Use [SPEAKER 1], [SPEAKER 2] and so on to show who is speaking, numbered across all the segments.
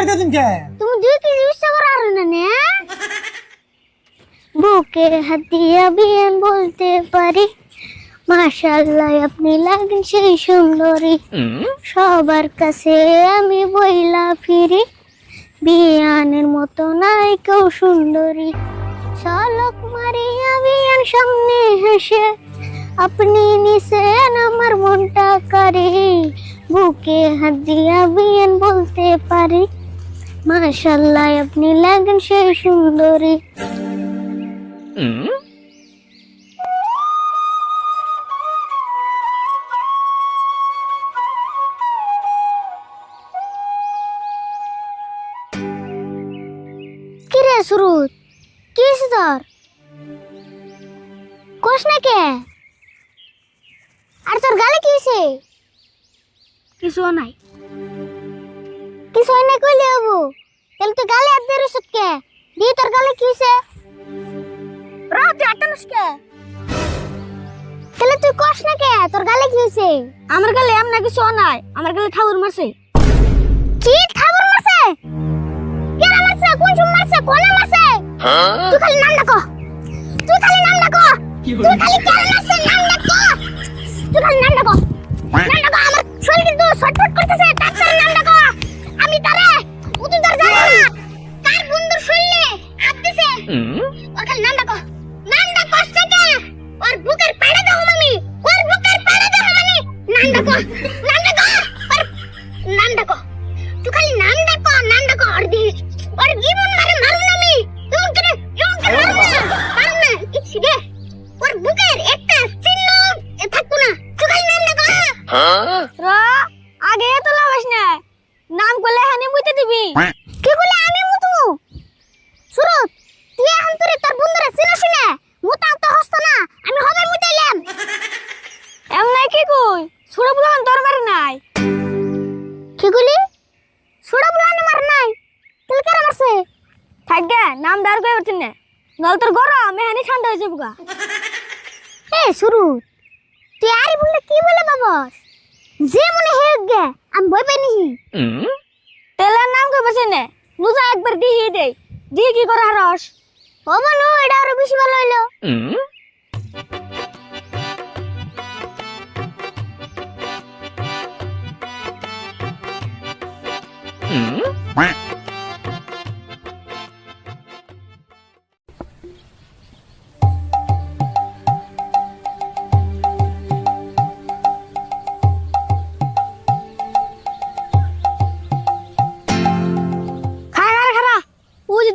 [SPEAKER 1] খাইতে দিন কে
[SPEAKER 2] তুমি 2 কেজি ইচ্ছা করে আর না নে বুকে হাত দিয়া বিয়ান বলতে পারি মাশাআল্লাহ আপনি লাগেন সেই সুন্দরী সবার কাছে আমি বইলা ফিরি বিয়ানের মতো নাই কেউ সুন্দরী শালক মারিয়া বিয়ান সামনে হেসে আপনি নিছেন আমার মনটা করে বুকে হাত দিয়া বিয়ান বলতে পারি মাশাআল্লাহ আপনি লাগেন সেই সুন্দরী কিরে সুরুত কি তোর কোশ না কে আর তোর গালে কি হইছে কিছু নাই কিছু নাই কইলে হবো তাহলে তো গালে হাত দিয়ে রইছত কে দি তোর গালে কি হইছে রাতে আটানস কে তাহলে তুই কোশ না কে তোর গালে কি হইছে আমার গালে এমন কিছু নাই আমার গালে ঠাউর মারছে কি ঠাউর মারছে কেন মারছে কোন সময় মারছে কোনে মারছে তুই খালি নাম ডাকো তুই খালি নাম ডাকো তুই খালি কেন মারছে নাম ডাকো তুই খালি নাম ডাকো আমার শরীর কিন্তু ছটফট করতেছে ডাক্তার নাম ডাকো আমি তারে উঠে ধর জানি না কার বন্ধুর শরীরে হাত দিছে ওর খালি নাম ডাকো থেকে ওর বুকের পাড়া দাও মামি ওর বুকের পাড়া দাও মামি নাম ডাকো নাম ডাকো তুই খালি নাম ডাকো ওর জীবন মারে মারু না আমি মারু না ইচ্ছি রে ওর বুকের একটা চিহ্ন থাকতো না তুই খালি নাম ডাকো রা আগে তো লাগাস না নাম করলে হানি মুইতে দিবি কি বলে আমি মুতমু সুরত তুই এখন তোর বন্ধুরা চিনা শুনে মুতা তো হস্ত না আমি হবে মুতাইলাম এম নাই কি কই সুরা বুলান তোর মার নাই কি কইলি সুরা বুলান মার নাই তুই কেন মারছে থাকগে নাম দার কই হচ্ছে না নল তোর গরম মেহানি ঠান্ডা হয়ে যাবগা এ সুরু তুই আরে বললে কি বলে বাবাস যে মনে হেগে আমি ভয় পাইনি তেলার নাম কই বসে না নুজা একবার দিহি দেই দি কি করে হারস ও বনু এটা আরো বেশি ভালো হইলো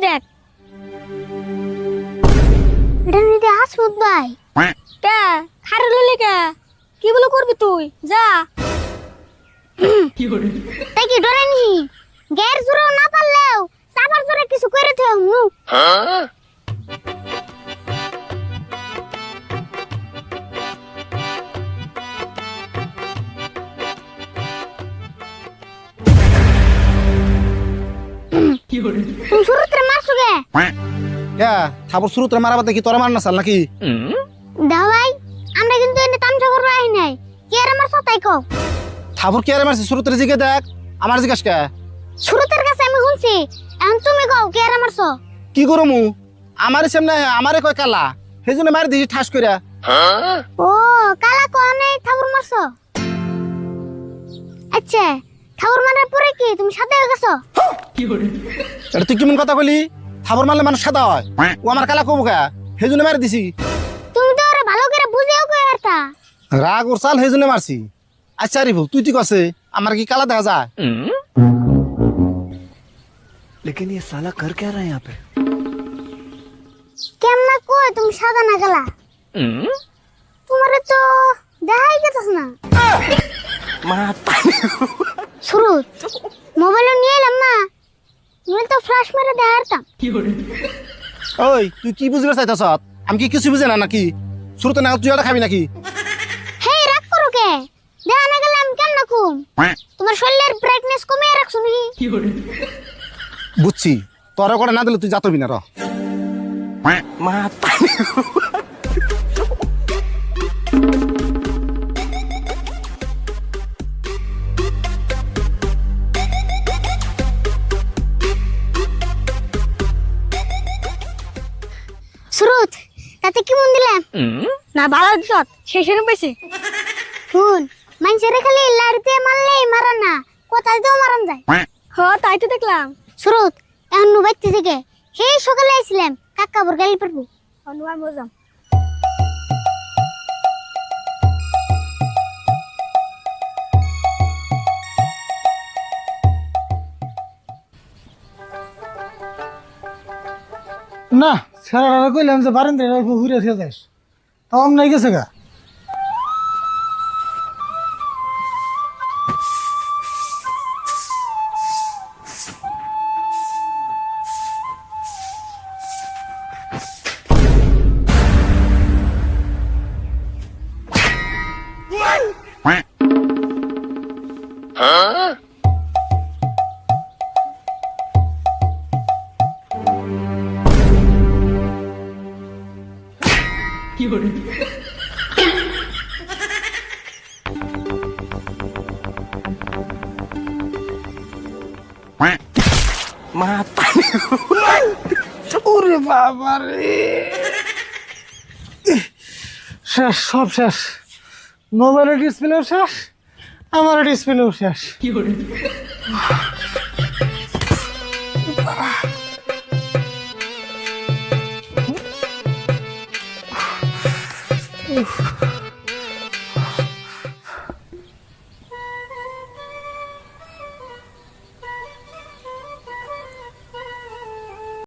[SPEAKER 2] দেখ এটা নিতে আসুদ ভাই কে খারে ললি কে কি বলে করবি তুই যা কি করে তাই কি ডরে নি গের জুরো না পারলেও সাবার জুরে কিছু করে থে নু হ্যাঁ কি করে তুমি শুরুতে মারছো কে
[SPEAKER 1] কে থাবর শুরুতে মারাবা দেখি তোরা মার না চাল নাকি
[SPEAKER 2] দাও ভাই আমরা কিন্তু এনে তামসা করব আই নাই কে আর মারছো তাই কও
[SPEAKER 1] থাবর কে আর মারছে শুরুতে জিগে দেখ আমার জিজ্ঞাসা কে
[SPEAKER 2] শুরুতের কাছে আমি শুনছি এখন তুমি কও কে আর মারছো
[SPEAKER 1] কি করমু আমারে সামনে আমারে কয় কালা সেজন্য মার দিছি ঠাস কইরা
[SPEAKER 2] ও কালা কোনে থাবর মারছো আচ্ছা থাবর মারার পরে কি তুমি সাথে হয়ে গেছো
[SPEAKER 1] কি করে এটা তুই কেমন কথা কইলি থাবর মারলে মানুষ সাদা হয় ও আমার কালা কবু কা সেজন্য মার দিছি
[SPEAKER 2] তুমি তো আরে ভালো করে বুঝেও কই আরতা
[SPEAKER 1] রাগ ওর চাল সেজন্য মারছি আচ্ছা রিভু তুই ঠিক আছে আমার কি কালা দেখা যায়
[SPEAKER 3] लेकिन ये साला कर क्या रहा है यहाँ पे
[SPEAKER 2] কেমনা কই তুমি সাদা না কালা তোমারে তো দেখাই গেছস না
[SPEAKER 3] माता
[SPEAKER 2] শুরু মোবাইল নিয়ে এলাম না তুমি তো ফ্ল্যাশ মেরে দেখারতাম
[SPEAKER 1] ওই তুই কি বুঝতে চাইতাছ আমি কি কিছু বুঝে না নাকি শুরুতে না তুই এটা খাবি নাকি
[SPEAKER 2] হে রাগ করো কে দেখা না গেলে আমি কেমন ঘুম তোমার শরীরের ব্রাইটনেস কমিয়ে রাখছো নাকি
[SPEAKER 1] বুঝছি তোরা করে না দিলে তুই যাতবি না র
[SPEAKER 3] माता
[SPEAKER 2] তাতে কি মন দিলাম না ভালো দিছ সেই শুনে পাইছে শুন মানুষের খালি লাড়িতে মারলেই মারা না কোথায় তো মারান যায় হ তাই তো দেখলাম সুরত এখন নুবাইতে থেকে হে সকালে আইছিলাম কাকা বর গালি পারবো অনুয়া মজাম
[SPEAKER 4] না সারা কইলাম যে বারান্দা অল্প ঘুরে থেকে যাস তাও নাই গেছে গা
[SPEAKER 3] mata.
[SPEAKER 4] ওরে বাবা রে শেষ সব শেষ মোবাইলের ডিসপ্লেও শেষ আমার ডিসপ্লেও শেষ উফ